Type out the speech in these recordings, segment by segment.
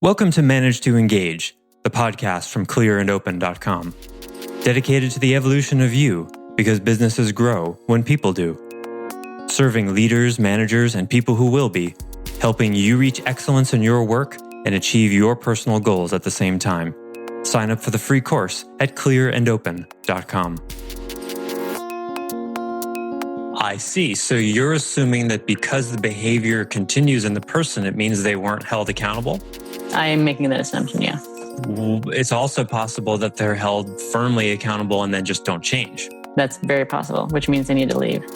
Welcome to Manage to Engage, the podcast from clearandopen.com, dedicated to the evolution of you because businesses grow when people do. Serving leaders, managers, and people who will be, helping you reach excellence in your work and achieve your personal goals at the same time. Sign up for the free course at clearandopen.com. I see. So you're assuming that because the behavior continues in the person, it means they weren't held accountable? I am making that assumption, yeah. It's also possible that they're held firmly accountable and then just don't change. That's very possible, which means they need to leave.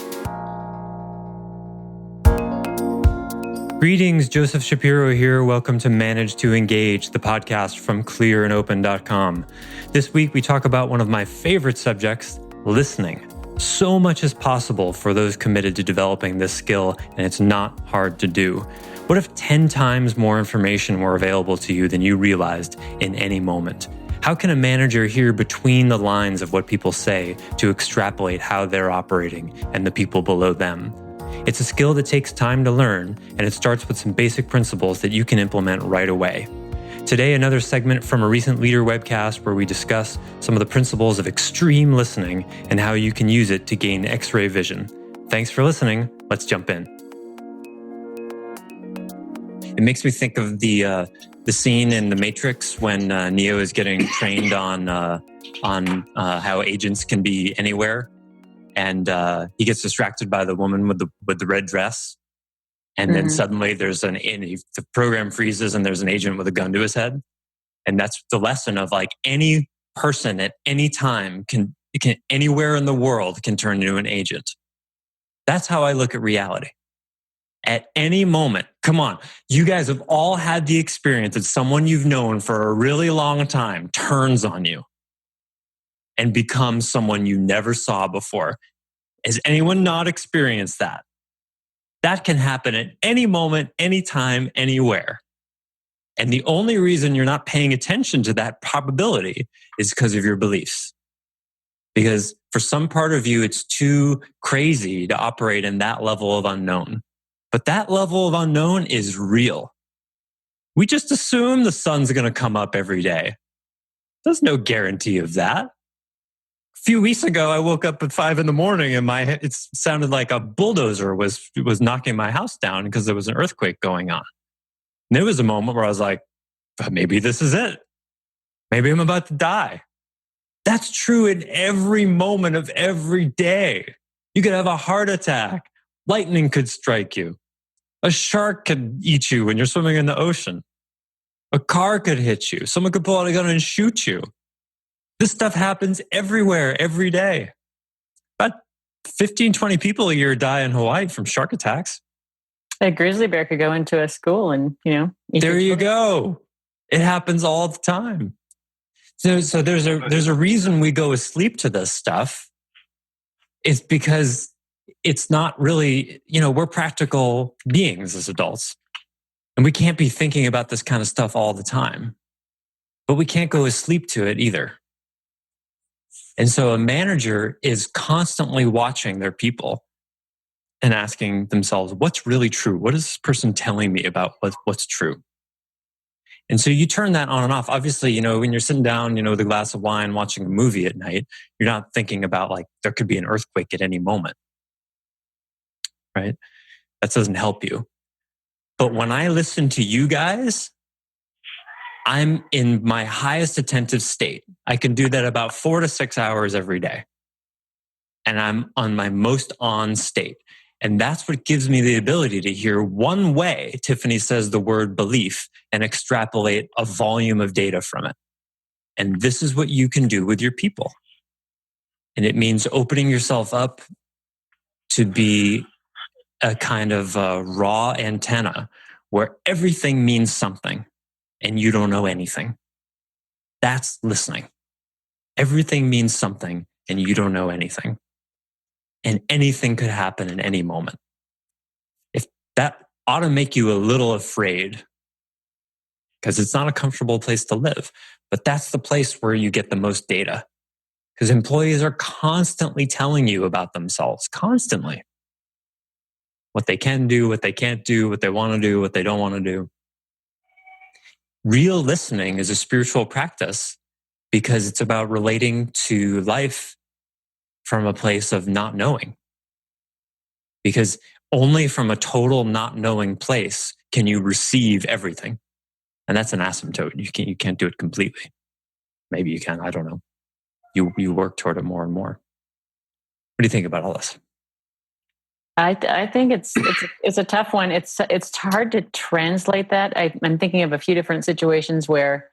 Greetings, Joseph Shapiro here. Welcome to Manage to Engage, the podcast from clearandopen.com. This week, we talk about one of my favorite subjects, listening. So much is possible for those committed to developing this skill, and it's not hard to do. What if 10 times more information were available to you than you realized in any moment? How can a manager hear between the lines of what people say to extrapolate how they're operating and the people below them? It's a skill that takes time to learn, and it starts with some basic principles that you can implement right away. Today, another segment from a recent leader webcast where we discuss some of the principles of extreme listening and how you can use it to gain X-ray vision. Thanks for listening. Let's jump in. It makes me think of the scene in The Matrix when Neo is getting trained on how agents can be anywhere, and he gets distracted by the woman with the red dress, and then suddenly the program freezes and there's an agent with a gun to his head, and that's the lesson of like any person at any time can anywhere in the world can turn into an agent. That's how I look at reality. At any moment, come on, you guys have all had the experience that someone you've known for a really long time turns on you and becomes someone you never saw before. Has anyone not experienced that? That can happen at any moment, anytime, anywhere. And the only reason you're not paying attention to that probability is because of your beliefs. Because for some part of you, it's too crazy to operate in that level of unknown. But that level of unknown is real. We just assume the sun's going to come up every day. There's no guarantee of that. A few weeks ago, I woke up at 5 a.m. and it sounded like a bulldozer was knocking my house down because there was an earthquake going on. And there was a moment where I was like, maybe this is it. Maybe I'm about to die. That's true in every moment of every day. You could have a heart attack. Lightning could strike you. A shark could eat you when you're swimming in the ocean. A car could hit you. Someone could pull out a gun and shoot you. This stuff happens everywhere, every day. About 15, 20 people a year die in Hawaii from shark attacks. A grizzly bear could go into a school and, eat there you children. go. It happens all the time. So there's a reason we go asleep to this stuff. It's because it's not really, we're practical beings as adults. And we can't be thinking about this kind of stuff all the time. But we can't go asleep to it either. And so a manager is constantly watching their people and asking themselves, what's really true? What is this person telling me about what's true? And so you turn that on and off. Obviously, when you're sitting down, with a glass of wine, watching a movie at night, you're not thinking about like, there could be an earthquake at any moment. Right? That doesn't help you. But when I listen to you guys, I'm in my highest attentive state. I can do that about 4 to 6 hours every day. And I'm on my most on state. And that's what gives me the ability to hear one way Tiffany says the word belief and extrapolate a volume of data from it. And this is what you can do with your people. And it means opening yourself up to be a kind of raw antenna where everything means something and you don't know anything. That's listening. Everything means something and you don't know anything. And anything could happen in any moment. If that ought to make you a little afraid, because it's not a comfortable place to live, but that's the place where you get the most data. Because employees are constantly telling you about themselves, constantly. What they can do, what they can't do, what they want to do, what they don't want to do. real listening is a spiritual practice because it's about relating to life from a place of not knowing. Because only from a total not knowing place can you receive everything. And that's an asymptote. You can't do it completely. Maybe you can, I don't know. You work toward it more and more. What do you think about all this? I think it's a tough one. It's hard to translate that. I'm thinking of a few different situations where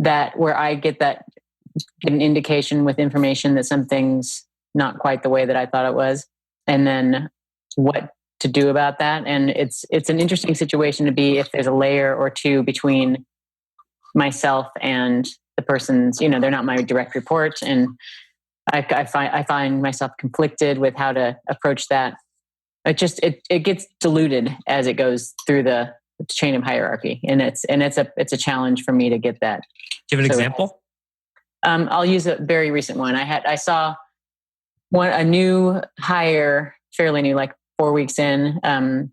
I get an indication with information that something's not quite the way that I thought it was, and then what to do about that. And it's an interesting situation to be if there's a layer or two between myself and the person's. They're not my direct report, and I find myself conflicted with how to approach that. It gets diluted as it goes through the chain of hierarchy, and it's a challenge for me to get that. Do you have an example? I'll use a very recent one. I saw a new hire, fairly new, like 4 weeks in, kind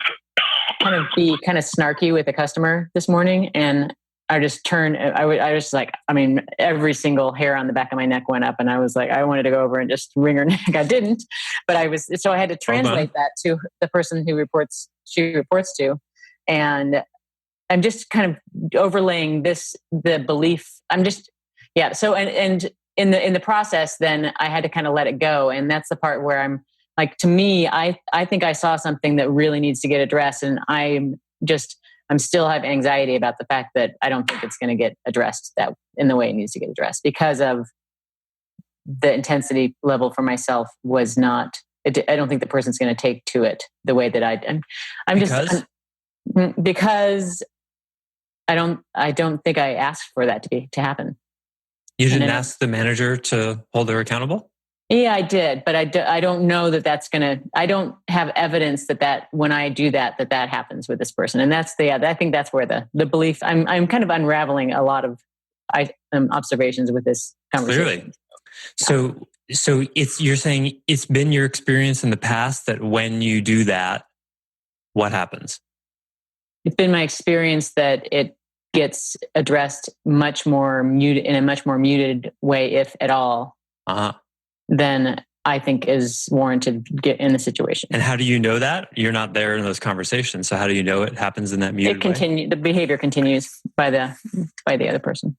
of snarky with a customer this morning, and I just turned. I was like, every single hair on the back of my neck went up, and I was like, I wanted to go over and just wring her neck. I didn't, but I had to translate that to the person she reports to, and I'm just kind of overlaying the belief. So and in the process, then I had to kind of let it go, and that's the part where I'm like, to me, I think I saw something that really needs to get addressed, and I'm still have anxiety about the fact that I don't think it's going to get addressed that in the way it needs to get addressed, because of the intensity level for myself was not. I don't think the person's going to take to it the way that because I don't think I asked for that to happen. You didn't ask the manager to hold her accountable? Yeah, I did, but I don't know that's going to. I don't have evidence that when I do that happens with this person, and I think that's where the belief. I'm kind of unraveling a lot of observations with this conversation. Clearly, so you're saying it's been your experience in the past that when you do that, what happens? It's been my experience that it gets addressed much more muted, in a much more muted way, if at all. Then I think is warranted get in the situation. And how do you know that? You're not there in those conversations. So how do you know it happens in that muted way? The behavior continues by the other person.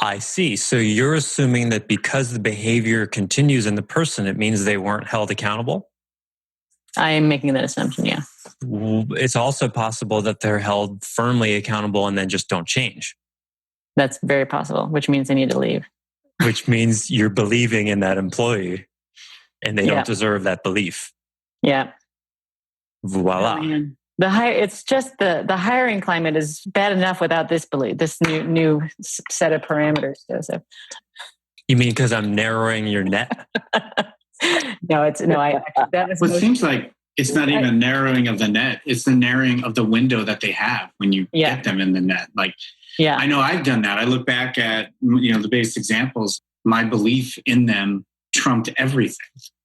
I see. So you're assuming that because the behavior continues in the person, it means they weren't held accountable? I am making that assumption, yeah. It's also possible that they're held firmly accountable and then just don't change. That's very possible, which means they need to leave. Which means you're believing in that employee and they don't deserve that belief. Yeah. Voila. Oh, it's just the hiring climate is bad enough without this belief, this new set of parameters, Joseph. You mean because I'm narrowing your net? No. It seems like it's not even narrowing of the net. It's the narrowing of the window that they have when you get them in the net. Like, I know I've done that. I look back at, the base examples. My belief in them trumped everything.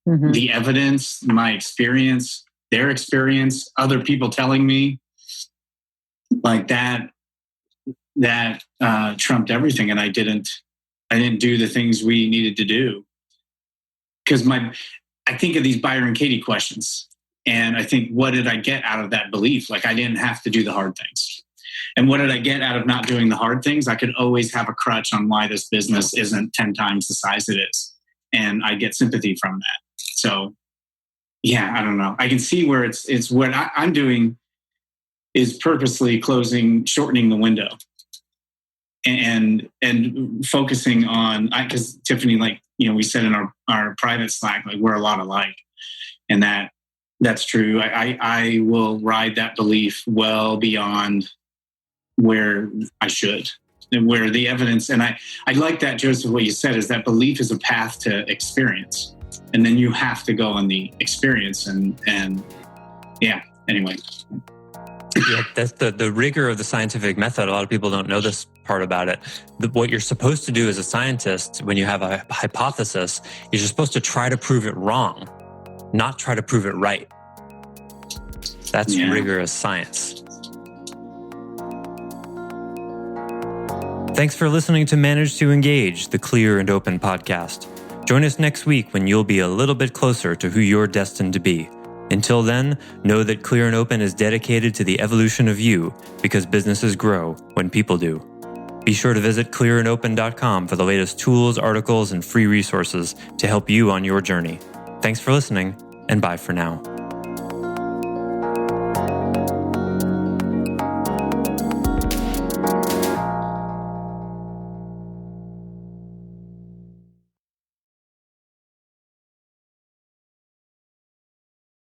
Mm-hmm. The evidence, my experience, their experience, other people telling me, like that trumped everything. And I didn't do the things we needed to do. Because I think of these Byron Katie questions, and I think, what did I get out of that belief? Like, I didn't have to do the hard things. And what did I get out of not doing the hard things? I could always have a crutch on why this business isn't 10 times the size it is. And I get sympathy from that. So, I don't know. I can see where it's what I'm doing is purposely shortening the window and focusing on, because Tiffany, like, we said in our private Slack, like, we're a lot alike. And that's true. I will ride that belief well beyond where I should, and where the evidence, and I like that, Joseph, what you said is that belief is a path to experience, and then you have to go on the experience and anyway. Yeah, that's the rigor of the scientific method. A lot of people don't know this part about it. What you're supposed to do as a scientist when you have a hypothesis is you're supposed to try to prove it wrong, not try to prove it right. That's rigorous science. Thanks for listening to Manage to Engage, the Clear and Open podcast. Join us next week when you'll be a little bit closer to who you're destined to be. Until then, know that Clear and Open is dedicated to the evolution of you because businesses grow when people do. Be sure to visit clearandopen.com for the latest tools, articles, and free resources to help you on your journey. Thanks for listening, and bye for now.